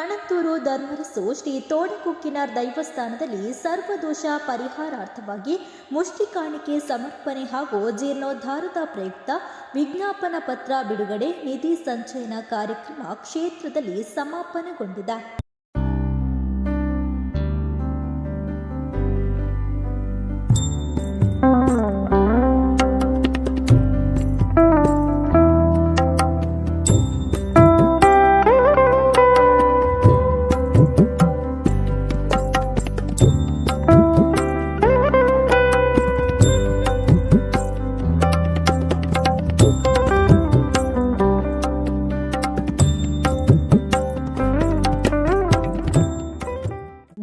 ಕಣತ್ತೂರು ಧರ್ಮರಸು ಶ್ರೀ ತೋಡಕುಕ್ಕಿನ ದೈವಸ್ಥಾನದಲ್ಲಿ ಸರ್ವದೋಷ ಪರಿಹಾರಾರ್ಥವಾಗಿ ಮುಷ್ಟಿ ಕಾಣಿಕೆ ಸಮರ್ಪಣೆ ಹಾಗೂ ಜೀರ್ಣೋದ್ಧಾರದ ಪ್ರಯುಕ್ತ ವಿಜ್ಞಾಪನಾ ಪತ್ರ ಬಿಡುಗಡೆ ನಿಧಿ ಸಂಚಯನ ಕಾರ್ಯಕ್ರಮ ಕ್ಷೇತ್ರದಲ್ಲಿ ಸಮಾಪನಗೊಂಡಿದೆ.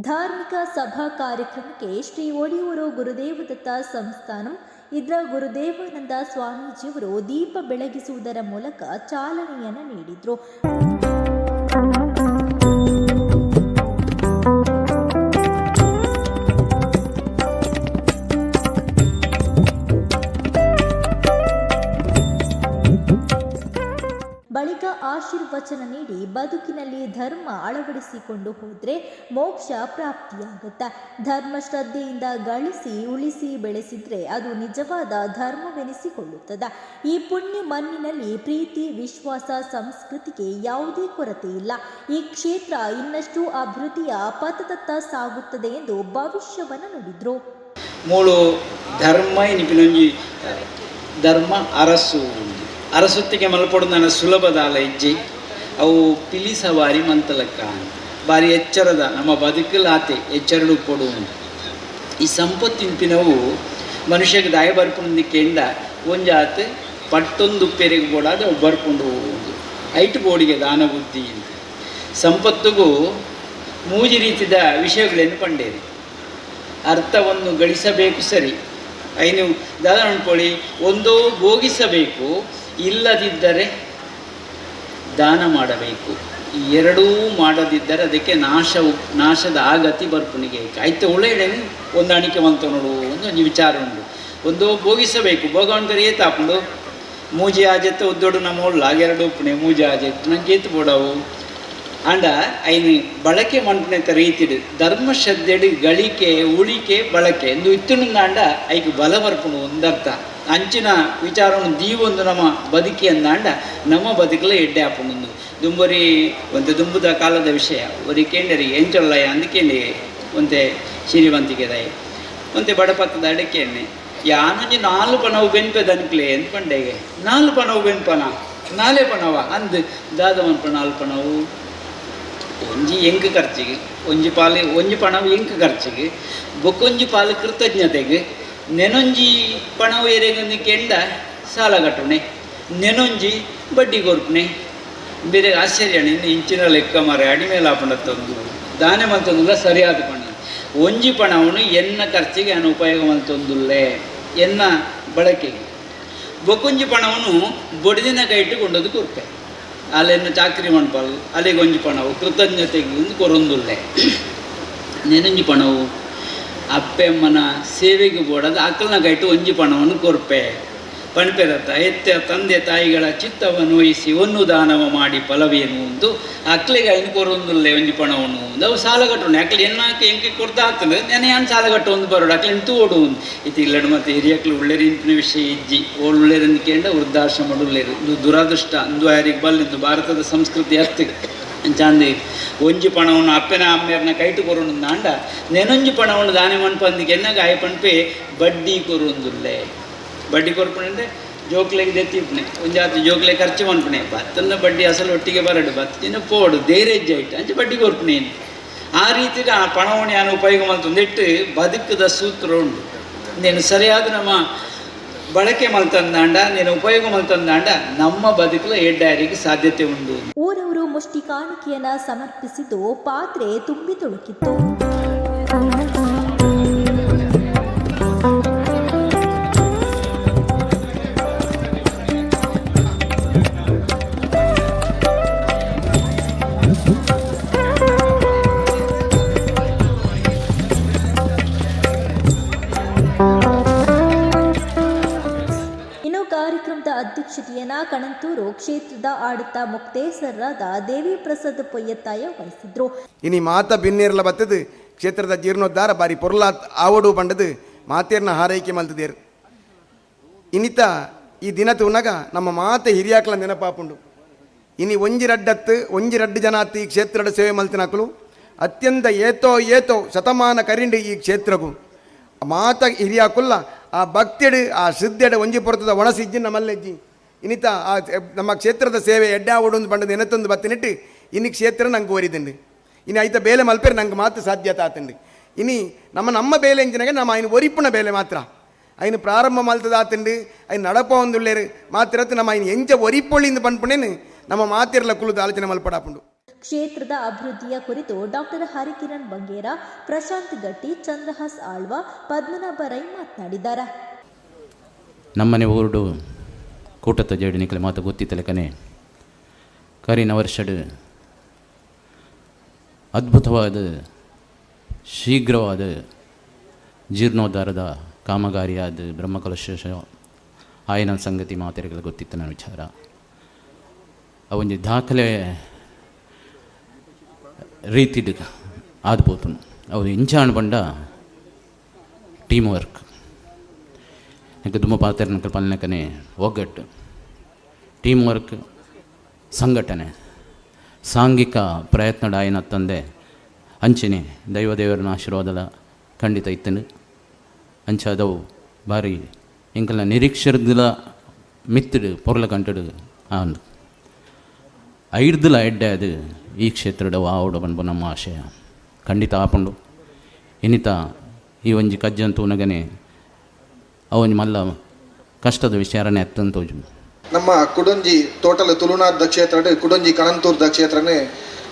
ಧಾರ್ಮಿಕ ಸಭಾ ಕಾರ್ಯಕ್ರಮಕ್ಕೆ ಶ್ರೀ ಒಡಿಯೂರು ಗುರುದೇವದತ್ತ ಸಂಸ್ಥಾನಂ ಇದರ ಗುರುದೇವಾನಂದ ಸ್ವಾಮೀಜಿಯವರು ದೀಪ ಬೆಳಗಿಸುವುದರ ಮೂಲಕ ಚಾಲನೆಯನ್ನು ನೀಡಿದರು. ಬಳಿಕ ಆಶೀರ್ವಚನ ನೀಡಿ ಬದುಕಿನಲ್ಲಿ ಧರ್ಮ ಅಳವಡಿಸಿಕೊಂಡು ಹೋದರೆ ಮೋಕ್ಷ ಪ್ರಾಪ್ತಿಯಾಗುತ್ತೆ. ಧರ್ಮ ಶ್ರದ್ಧೆಯಿಂದ ಗಳಿಸಿ ಉಳಿಸಿ ಬೆಳೆಸಿದ್ರೆ ಅದು ನಿಜವಾದ ಧರ್ಮವೆನಿಸಿಕೊಳ್ಳುತ್ತದೆ. ಈ ಪುಣ್ಯ ಮಣ್ಣಿನಲ್ಲಿ ಪ್ರೀತಿ, ವಿಶ್ವಾಸ, ಸಂಸ್ಕೃತಿಗೆ ಯಾವುದೇ ಕೊರತೆ ಇಲ್ಲ. ಈ ಕ್ಷೇತ್ರ ಇನ್ನಷ್ಟು ಅಭಿವೃದ್ಧಿಯ ಪಥದತ್ತ ಸಾಗುತ್ತದೆ ಎಂದು ಭವಿಷ್ಯವನ್ನು ನುಡಿದ್ರು. ಮೂಳು ಧರ್ಮ ಧರ್ಮ ಅರಸೊತ್ತಿಗೆ ಮಲ್ಪಡು ನನ್ನ ಸುಲಭದಾಲ ಹೆಜ್ಜೆ ಅವು ಪಿಲಿ ಸವಾರಿ ಮಂತಲಕ್ಕ ಬಾರಿ ಎಚ್ಚರದ ನಮ್ಮ ಬದುಕಲಾತೆ ಎಚ್ಚರಡು ಕೊಡು. ಈ ಸಂಪತ್ತಿನವು ಮನುಷ್ಯಗೆ ದಾಯ ಬರ್ಪುಂದಿಕೆಂಡ ಒಂಜಾತ್ ಪಟ್ಟೊಂದು ಉಪ್ಪೆರೆಗೆ ಬೋಡಾದ ಬರ್ಕೊಂಡು ಹೋಗುವುದು ಐಟು ಬೋಡಿಗೆ ದಾನ ಬುದ್ಧಿ ಅಂತ. ಸಂಪತ್ತಿಗೂ ಮೂಜಿ ರೀತಿಯ ವಿಷಯಗಳನ್ನು ಪಂಡೇರಿ. ಅರ್ಥವನ್ನು ಗಳಿಸಬೇಕು ಸರಿ, ಐನು ದಾದ ಅನ್ಕೊಳ್ಳಿ, ಒಂದೋ ಭೋಗಿಸಬೇಕು, ಇಲ್ಲದಿದ್ದರೆ ದಾನ ಮಾಡಬೇಕು. ಈ ಎರಡೂ ಮಾಡದಿದ್ದರೆ ಅದಕ್ಕೆ ನಾಶದ ಆಗತಿ ಬರ್ಪುನಿಗೆ ಆಯ್ತು. ಒಳ್ಳೆಯದೇನು ಹೊಂದಾಣಿಕೆ ಬಂತ ನೋಡು ಒಂದು ವಿಚಾರ ಉಂಟು. ಒಂದೋ ಭೋಗಿಸಬೇಕು, ಭೋಗ ಅಂದ್ರೆ ಏತಾಪುಂಡು ಮೂಜಿ ಆಜೆತ್ತ ಒದ್ದೊಡು ನಮ್ಮ ಒಳ್ಳ ಎರಡು ಉಪ್ಪುಣೆ ಮೂಜಿ ಆಜೆತ್ತು ನಂಗೆ ಏತು ಬೋಡವು ಅಂಡ ಐನು ಬಳಕೆ ಮಂಟನೆತ ರೀತಿಡು ಧರ್ಮ ಶ್ರದ್ಧೆಡು ಗಳಿಕೆ ಉಳಿಕೆ ಬಳಕೆ ಎಂದು ಇತ್ತುಂಡ ಐಕು ಬಲ ಬರ್ಪುಣು ಒಂದರ್ಥ ಅಂಚಿನ ವಿಚಾರವನ್ನು ದೀವೊಂದು ನಮ್ಮ ಬದುಕಿ ಅಂದಾಂಡ ನಮ್ಮ ಬದುಕಲ ಎಡ್ಡೆ ಹಾಪುಂಡು ದುಂಬರಿ ಒಂದು ದುಂಬುದ ಕಾಲದ ವಿಷಯ ಒರಿ ಕೇಂಡರಿ ಎಂಚೊಳ್ಳಯ ಅಂದಕೇಂಡಿ ಒಂತೆ ಶ್ರೀವಂತಿಕೆ ದಯ ಒಂತೆ ಬಡಪತ್ತದ ಅಡಕೆ ಎಣ್ಣೆ ಯಾನೊಂಜಿ 4 ಪನವು ಬೆನ್ಪೆದ ಅನ್ಕ್ಲೆ ಅಂತ ಪಂಡೆಗೆ 4 ಪನವು ಬೆನ್ಪನ 4 ಪನವ ಅಂದು ದಾದವನ್ 4 ಪನವು ಒಂಜಿ ಎಂಕು ಖರ್ಚಿಗೆ ಒಂಜಿ ಪಣವು ಎಂಕು ಖರ್ಚಿಗೆ ಬೊಕ್ಕೊಂಜಿ ಪಾಲು ಕೃತಜ್ಞತೆಗೆ ನೆನೊಂಜಿ ಪಣವು ಎರೆಗೊಂದು ಕೆಂಡ ಸಾಲ ಕಟ್ಟುಣೆ ನೆನೊಂಜಿ ಬಡ್ಡಿ ಕೊರ್ಪುಣೆ ಬೇರೆ ಆಶ್ಚರ್ಯ ಇನ್ನು ಇಂಚಿನ ಲೆಕ್ಕ ಮಾರೆ ಅಡಿಮೇಲೆ ಹಾಪಂಡತ್ತೊಂದು ದಾನೆ ಮಂತೊಂದುಲ್ಲ ಸರಿಯಾದ ಪಣ ಒಂಜಿ ಪಣವನು ಎನ್ನ ಖರ್ಚಿಗೆ ನಾನು ಉಪಯೋಗ ಮಂತೊಂದುಲ್ಲೆ ಎನ್ನ ಬಳಕೆಗೆ ಬೊಕ್ಕೊಂಜಿ ಪಣವನು ಬೊಡದಿನ ಕೈಟ್ಟು ಕೊಂಡದು ಕೊರ್ಪೆ ಅಲ್ಲೆನ್ನು ಚಾಕ್ರಿ ಮಣ್ಪಾಲು ಅಲ್ಲಿಗೆ ಒಂಜಿ ಪಣವು ಕೃತಜ್ಞತೆಗೆ ಒಂದು ಕೊರೊಂದುಲ್ಲೆ ನೆನಂಜಿ ಪಣವು ಅಪ್ಪೆಮ್ಮನ ಸೇವೆಗೆ ಬೋಡದು ಅಕ್ಕಲನ ಕೈಟು ಒಂಜಿ ಪಣವನ್ನು ಕೊರ್ಪೆ ಪಣಪೆರತ್ತ ಎತ್ತ ತಂದೆ ತಾಯಿಗಳ ಚಿತ್ತವನ್ನು ವಹಿಸಿ ಒಂದು ದಾನವ ಮಾಡಿ ಫಲವೇನು ಒಂದು ಅಕ್ಲಿಗೆ ಐನು ಕೊರೊಂದುಲ್ಲೆ ಒಂಜಿ ಪಣವನ್ನು ಒಂದು ಅವು ಸಾಲ ಕಟ್ಟೋಣ ಅಕ್ಲಿ ಎನ್ನಾಕೆ ಎಂಕೆ ಕೊಡ್ತಾ ಆಗ್ತದೆ ನೆನೆ ಏನು ಸಾಲ ಕಟ್ಟು ಒಂದು ಬರೋಡು ಅಕ್ಲಿ ಎಂಟು ಓಡು ಒಂದು ಇದು ಇಲ್ಲಡು ಮತ್ತು ಹಿರಿಯಕ್ಲು ಉಳ್ಳೆರಿ ಇಂಪಿನ ವಿಷಯ ಇಜ್ಜಿ ಒಳ್ಳೆರಂದ್ಕೇಂಡ ವೃದ್ಧಾಶ್ರಮ ಉಳ್ಳೆರು ಇದು ದುರಾದೃಷ್ಟ ಅಂದು ಯಾರಿಗೆ ಬಲ್ಲಿದ್ದು ಭಾರತದ ಸಂಸ್ಕೃತಿ ಹತ್ತಿಗೆ ಚಂದ ಒಂಜಿ ಪಣವನ್ನು ಅಪ್ಪನ ಅಮ್ಮೆಯರ್ನ ಕೈಟು ಕೊರೋಣ ಅಂಡ ನೆನೊಂಜಿ ಪಣವನ್ನು ದಾನೆ ಮಣ್ಪಂದಿಗೆ ಎನ್ನಾಗ ಆಯ ಪಣ್ಪೆ ಬಡ್ಡಿ ಕೊರೊಂದುಲ್ಲೆ ಬಡ್ಡಿ ಕೊರ್ಪಣೆ ಅಂದರೆ ಜೋಕ್ಲೆಗೆ ದೆತ್ತಿಪ್ಪಣೆ ಒಂಜಾತು ಜೋಕ್ಲೆ ಖರ್ಚು ಮನ್ಪಣೆ ಭತ್ತನ ಬಡ್ಡಿ ಅಸಲು ಒಟ್ಟಿಗೆ ಬರಡು ಭತ್ತಿನ ಪೋಡು ಧೈರ್ಯ ಇಟ್ಟು ಅಂಚೆ ಬಡ್ಡಿ ಕೊರ್ಪಣೆ ಏನು ಆ ರೀತಿಗೆ ಆ ಪಣವನ್ನು ನಾನು ಉಪಯೋಗ ಮಲ್ತೊಂದಿಟ್ಟು ಬದುಕದ ಸೂತ್ರ ಉಂಟು. ನೀನು ಸರಿಯಾದ ನಮ್ಮ ಬಳಕೆ ಮಲ್ತಂದಾಂಡ ನೀನು ಉಪಯೋಗ ಮಲ್ತಂದಾಂಡ ನಮ್ಮ ಬದುಕಲ ಎಡ್ಡಾರಿಗೆ ಸಾಧ್ಯತೆ ಉಂಟು. ಊರವರು ಮುಷ್ಟಿ ಕಾಣಿಕೆಯನ್ನ ಸಮರ್ಪಿಸಿದ್ದು ಪಾತ್ರೆ ತುಂಬಿ ತುಳುಕಿತ್ತು. ಕಾರ್ಯಕ್ರಮದ ಅಧ್ಯಕ್ಷ ಅಧ್ಯಕ್ಷತೆಯನ್ನ ಕಣಂತೂರು ಕ್ಷೇತ್ರದ ಆಡಳಿತ ಮುಕ್ತೇಸರರಾದ ದೇವಿ ಪ್ರಸಾದ್ ಪೊಯ್ಯತ್ತಾಯ ವಹಿಸಿದ್ರು. ಇನಿ ಮಾತ ಬಿನ್ನೇರ್ಲ ಬತ್ತದು ಕ್ಷೇತ್ರದ ಜೀರ್ಣೋದ್ಧಾರ ಬಾರಿ ಪೊರ್ಲ ಆವಡು ಪಂಡದು ಮಾತೇರ್ನ ಹಾರೈಕೆ ಮಲ್ತದೇರು. ಇನ್ನಿತ ಈ ದಿನ ತೂನಗ ನಮ್ಮ ಮಾತೆ ಹಿರಿಯಾಕ್ಲ ನೆನಪಾಪುಂಡು. ಇನಿ ಒಂಜಿ ರಡ್ಡು ಜನ ಈ ಕ್ಷೇತ್ರದ ಸೇವೆ ಮಲ್ತಿನಕಲು ಅತ್ಯಂತ ಏತೋ ಶತಮಾನ ಕರಿಂಡು ಈ ಕ್ಷೇತ್ರಗೂ ಮಾತ ಹಿರಿಯಾಕುಲ್ಲ ಆ ಭಕ್ತಿಡು ಆ ಶ್ರದ್ಧೆಡು ಒಂಜಿ ಪೊರ್ತದ ಒಣಸಿಜ್ಜಿ ನಮ್ಮಲ್ಲೆಜ್ಜಿ ಇನ್ನಿತ ಆ ನಮ್ಮ ಕ್ಷೇತ್ರದ ಸೇವೆ ಎಡ್ಡಾವಡೊಂದು ಬಂಡದು ಎನತ್ತೊಂದು ಬತ್ತಿನಿಟ್ಟು ಇನ್ನು ಕ್ಷೇತ್ರ ನಂಗೆ ಓರಿದಂಡು ಇನ್ನು ಐತ ಬೇಲೆ ಮಲ್ಪೇರು ನಂಗೆ ಮಾತು ಸಾಧ್ಯತೆ ಆತಂಡು. ಇನಿ ನಮ್ಮ ಬೇಲೆ ಎಂಜಿನಾಗ ನಮ್ಮ ಐನು ಒರಿಪುಣ ಬೇಲೆ ಮಾತ್ರ ಐನು ಪ್ರಾರಂಭ ಮಲ್ತದ ಆತಂಡು ಐನು ನಡಪ ಒಂದುಳ್ಳೇರು ಮಾತಿರತ್ತು ನಮ್ಮ ಐನು ಎಂಚ ಒರಿಪೊಳ್ಳಿಂದ ಪಂಪಣೇನು ನಮ್ಮ ಮಾತಿರಲ ಕುಲದ ಆಲೋಚನೆ ಮಲ್ಪಡಾಪುಂಡು. ಕ್ಷೇತ್ರದ ಅಭಿವೃದ್ಧಿಯ ಕುರಿತು ಡಾಕ್ಟರ್ ಹರಿಕಿರಣ್ ಬಂಗೇರ, ಪ್ರಶಾಂತ್ ಗಟ್ಟಿ, ಚಂದ್ರಹಾಸ್ ಆಳ್ವ, ಪದ್ಮನಾಭ ರೈ ಮಾತನಾಡಿದ್ದಾರೆ. ನಮ್ಮನೆ ಊರುಡು ಕೂಟತ್ತ ಜೇಡಿ ನಿಕ್ಕಲೆ ಮಾತು ಗೊತ್ತಿತ್ತಲೆ ಕನೆ ಕರಿನ ವರ್ಷಡ್ ಅದ್ಭುತವಾದ ಶೀಘ್ರವಾದ ಜೀರ್ಣೋದ್ಧಾರದ ಕಾಮಗಾರಿಯಾದ ಬ್ರಹ್ಮಕಲಶ ಆಯನ ಸಂಗತಿ ಮಾತೆರೆಗಳ ಗೊತ್ತಿತ್ತು ನನ್ನ ವಿಚಾರ. ಅವೊಂದು ದಾಖಲೆ ರೀತಿಡ್ ಆದ್ಬೋದು ಅವ್ರು ಇಂಚಾಣ್ ಬಂಡ ಟೀಮ್ ವರ್ಕ್ ನನಗೆ ತುಂಬ ಪಾತ್ರ ನಕಲ್ ಪಲ್ನಕನೆ ಒಗ್ಗಟ್ಟು ಟೀಮ್ ವರ್ಕ್ ಸಂಘಟನೆ ಸಾಂಘಿಕ ಪ್ರಯತ್ನಡ ಆಯ್ನ ತಂದೆ ಅಂಚನೆ ದೈವದೇವರನ ಆಶೀರ್ವಾದಲ ಖಂಡಿತ ಇತ್ತನು ಅಂಚಾದವು ಬಾರಿ ಇಂಕಲ್ನ ನಿರೀಕ್ಷರದಿಲ್ಲ ಮಿತ್ತಡು ಪೊರ್ಲ ಕಂಟಡು ಆಂದು ಐಡ್ದಿಲ್ಲ ಎಡ್ಡೆ ಅದು ಈ ಕ್ಷೇತ್ರದ ಆವಡು ಬಂದು ನಮ್ಮ ಆಶಯ ಖಂಡಿತ ಆಪುಂಡು. ಇನ್ನಿತ ಈ ಒಂಜಿ ಕಜ್ಜಂತೂ ನಗನೆ ಅವನ್ ಮಲ್ಲ ಕಷ್ಟದ ವಿಚಾರನೆ ಎತ್ತಂತೋಜು. ನಮ್ಮ ಕುಡೊಂಜಿ ಟೋಟಲ್ ತುಳುನಾಡ ಕ್ಷೇತ್ರ ಕುಡೊಂಜಿ ಕಣಂತೂರ್ದ ಕ್ಷೇತ್ರನೇ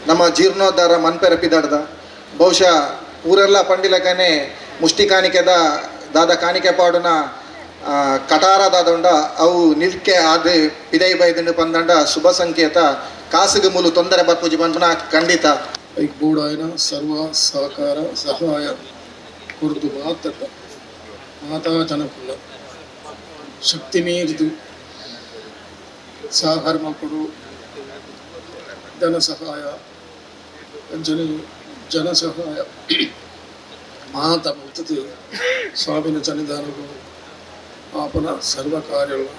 ನಮ್ಮ ಜೀರ್ಣೋದ್ಧಾರ ಮನ್ಪೆರಪಿದಾಡ್ದ ಬಹುಶಃ ಊರೆಲ್ಲ ಪಂಡಿಲಕನೆ ಮುಷ್ಟಿ ಕಾಣಿಕೆದ ದಾದ ಕಾಣಿಕೆ ಪಾಡುನ ಕಟಾರದಾದಂಡ ಅವು ನಿಲ್ಕೆ ಆದ ಪಿದೈ ಬೈದಂಡು ಪಂದಂಡ ಶುಭ ಸಂಕೇತ ಕಾಸಿಗೆ ಮೂಲು ತೊಂದರೆ ಬರ್ಪುಜಿ ಬಂದ್ನ ಖಂಡಿತ ಬೋಡಾಯನ ಸರ್ವ ಸಹಕಾರ ಸಹಾಯ ಕುರಿತು ಮಾತಾ ಜನಪುಲ್ಲ ಶಕ್ತಿ ಮೀರಿದು ಸಹಕಾರ ಮಕ್ಕಳು ಧನ ಸಹಾಯ ಜನ ಸಹಾಯ ಮಾತ ಮುಕ್ತತೆ ಸ್ವಾಮಿನ ಸನ್ನಿಧಾನಗಳು ಆಪನ ಸರ್ವ ಕಾರ್ಯಗಳು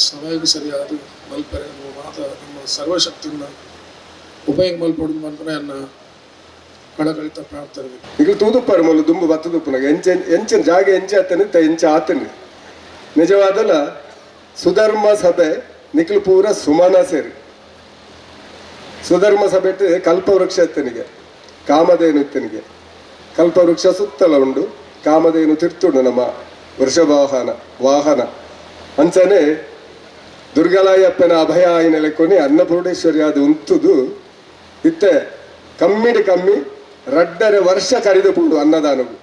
ಸಮಯಕ್ಕೆ ಸರಿಯಾದ ಮಲ್ಪರೆ ಮಾತ ನಮ್ಮ ಸರ್ವಶಕ್ತಿಯಿಂದ ಉಪಯೋಗ ಮಲ್ಪಡುದು ಮಲ್ಪನೆ ಅನ್ನ ಕಳಕಳಿತ ಪ್ರಾರ್ಥನೆ ಈಗ ತೂದುಪ್ಪಾರು ಮೊದಲು ದುಂಬು ಬತ್ತದುಪ್ಪುನಾಗ ಎಂಚಿನ ಜಾಗ ಎಂಚ ಆತನು ನಿಜವಾದಲ್ಲ ಸುಧರ್ಮ ಸಭೆ ನಿಖಲು ಪೂರ ಸುಮನ ಸೇರಿ ಸುಧರ್ಮ ಸಭೆ ಕಲ್ಪವೃಕ್ಷ ಎತ್ತನಿಗೆ ಕಾಮಧೇನು ಎತ್ತನಿಗೆ ಕಲ್ಪವೃಕ್ಷ ಸುತ್ತಲ ಉಂಡು ಕಾಮಧೇನು ತಿರ್ತುಂಡು ನಮ್ಮ ವಾಹನ ಅಂಚನೆ ದುರ್ಗಲಾಯಪ್ಪನ ಅಭಯ ಆಯ್ನ ಲೆಕ್ಕೊನಿ ಅನ್ನಪೂರ್ಣೇಶ್ವರಿ ಅದು ಉಂತುದು ಇತ್ತೆ ಕಮ್ಮಿ ರಡ್ಡರೆ ವರ್ಷ ಕರೆದು ಪೂಡು ಅನ್ನದಾನವು.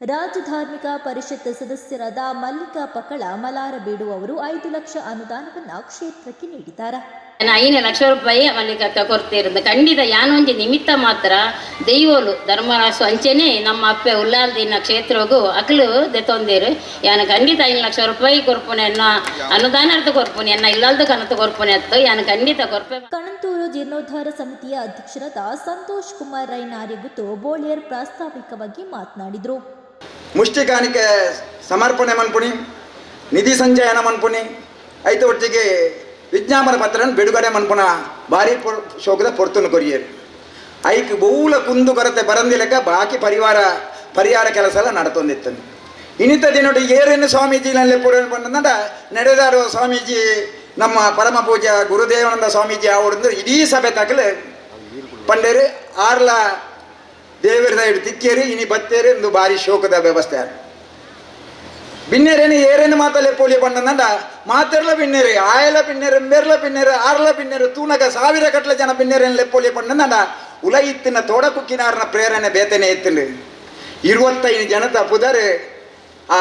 ರಾಜ್ಯ ಧಾರ್ಮಿಕ ಪರಿಷತ್ ಸದಸ್ಯರಾದ ಮಲ್ಲಿಕಾ ಪಕ್ಕಳ ಮಲಾರಬೀಡು ಅವರು 5 ಲಕ್ಷ ಅನುದಾನವನ್ನು ಕ್ಷೇತ್ರಕ್ಕೆ ನೀಡಿದ್ದಾರೆ. 5 ಲಕ್ಷ ರೂಪಾಯಿ ಮಲ್ಲಿಕಕ್ಕ ಕೊಡ್ತಿರೋದು ಖಂಡಿತ ಯಾನೊಂಜಿ ನಿಮಿತ್ತ ಮಾತ್ರ ದೈವೋಲು ಧರ್ಮರಾಸು ಅಂಚೆನೆ ನಮ್ಮ ಅಪ್ಪೆ ಉಲ್ಲಾಲ್ದಿನ ಕ್ಷೇತ್ರಗೂ ಅಕ್ಲು ದೆತ್ತೊಂದೇರು ಯಾನ ಖಂಡಿತ 5 ಲಕ್ಷ ರೂಪಾಯಿ ಕೊರ್ಪುನೆ ಎನ್ನ ಅನುದಾನ ಅರ್ಥ ಕೊರ್ಪುನೆ ಎನ್ನ ಇಲ್ಲಲ್ದ ಕನತು ಕೊರ್ಪುನೆ ಅತ್ತು ಯಾನ ಖಂಡಿತ ಕೊರ್ಪೆ. ಕಣಂತೂರು ಜೀರ್ಣೋದ್ಧಾರ ಸಮಿತಿಯ ಅಧ್ಯಕ್ಷರಾದ ಸಂತೋಷ್ ಕುಮಾರ್ ರೈ ನಾರ್ಯಗುತ್ತು ಬೋಳಿಯರ್ ಪ್ರಾಸ್ತಾವಿಕವಾಗಿ ಮಾತನಾಡಿದರು. ಮುಷ್ಟಿ ಕಾಣಿಕೆ ಸಮರ್ಪಣೆ ಮನ್ಪುಣಿ ನಿಧಿ ಸಂಚಯನ ಮನ್ಪುಣಿ ಐತ ಒಟ್ಟಿಗೆ ವಿಜ್ಞಾಪನ ಪತ್ರನ ಬಿಡುಗಡೆ ಮನ್ಪುಣ ಭಾರಿ ಶೋಕದ ಪೊರ್ತುನು ಕೊರಿಯರು ಐಕ್ ಬಹುಲ ಕುಂದು ಕೊರತೆ ಬರಂದಿಲೆಕ್ಕ ಬಾಕಿ ಪರಿಹಾರ ಕೆಲಸ ಎಲ್ಲ ನಡತೊಂದಿತ್ತನು. ಇನ್ನಿತ ದಿನೊಟ್ಟು ಏರೇನು ಸ್ವಾಮೀಜಿನಲ್ಲಿ ಪೂರೈಕೆ ಬಂದ ನಡೆದಾಡುವ ಸ್ವಾಮೀಜಿ ನಮ್ಮ ಪರಮ ಪೂಜಾ ಗುರುದೇವಾನಂದ ಸ್ವಾಮೀಜಿ ಅವರಿಂದ ಇಡೀ ಸಭೆ ತಗಲು ಪಂಡೇರು ಆರ್ಲ ದೇವರದ ಇಡು ತಿಕ್ಕೇರಿ ಇನಿ ಬತ್ತೇರಿ ಒಂದು ಭಾರಿ ಶೋಕದ ವ್ಯವಸ್ಥೆ ಬಿನ್ನೇರೇನು ಏರೇನು ಮಾತಲ್ಲೇ ಪೋಲಿ ಬಂದಂದ ಮಾತೆರ್ಲ ಬಿನ್ನೇರಿ ಆಯಲ ಬಿನ್ನೇರು ಮೆರ್ಲ ಬಿನ್ನೇರು ಆರ್ಲ ಬಿನ್ನೇರು ತೂನಗ 1000 ಗಟ್ಟಲೆ ಜನ ಬಿನ್ನೇರೇನು ಪೋಲಿ ಬಂದಂದ ಉಲ ಇತ್ತಿನ ತೋಡ ಕುಕ್ಕಿನಾರನ ಪ್ರೇರಣೆ ಬೇತನೆ ಇತ್ತಿನ 25 ಜನದ ಪುದರೆ ಆ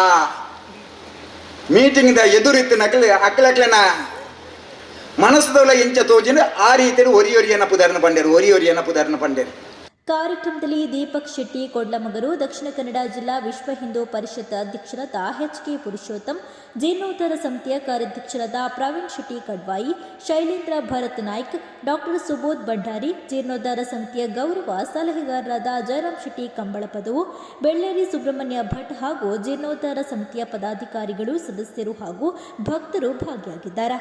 ಮೀಟಿಂಗ್ದ ಎದುರಿತ್ತು ನಕಲಿ ಅಕ್ಕಲಕ್ಲೆನ ಮನಸ್ಸದೊಳ ಎಂಚ ತೋಜಿನ ಆ ರೀತಿಯಲ್ಲಿ ಒರಿಯೊರಿಯನ್ನ ಪುದಾರನ ಪಂಡೇರು ಕಾರ್ಯಕ್ರಮದಲ್ಲಿ ದೀಪಕ್ ಶೆಟ್ಟಿ ಕೊಡ್ಲಮಗರು, ದಕ್ಷಿಣ ಕನ್ನಡ ಜಿಲ್ಲಾ ವಿಶ್ವ ಹಿಂದೂ ಪರಿಷತ್ ಅಧ್ಯಕ್ಷರಾದ ಎಚ್.ಕೆ. ಪುರುಷೋತ್ತಮ್, ಜೀರ್ಣೋದ್ಧಾರ ಸಮಿತಿಯ ಕಾರ್ಯಾಧ್ಯಕ್ಷರಾದ ಪ್ರವೀಣ್ ಶೆಟ್ಟಿ ಕಡ್ವಾಯಿ, ಶೈಲೇಂದ್ರ ಭರತ್ ನಾಯ್ಕ್, ಡಾಕ್ಟರ್ ಸುಬೋಧ್ ಭಂಡಾರಿ, ಜೀರ್ಣೋದ್ಧಾರ ಸಮಿತಿಯ ಗೌರವ ಸಲಹೆಗಾರರಾದ ಜಯರಾಮ್ ಶೆಟ್ಟಿ ಕಂಬಳಪದವು, ಬೆಳ್ಳೇರಿ ಸುಬ್ರಹ್ಮಣ್ಯ ಭಟ್ ಹಾಗೂ ಜೀರ್ಣೋದ್ಧಾರ ಸಮಿತಿಯ ಪದಾಧಿಕಾರಿಗಳು, ಸದಸ್ಯರು ಹಾಗೂ ಭಕ್ತರು ಭಾಗಿಯಾಗಿದ್ದಾರೆ.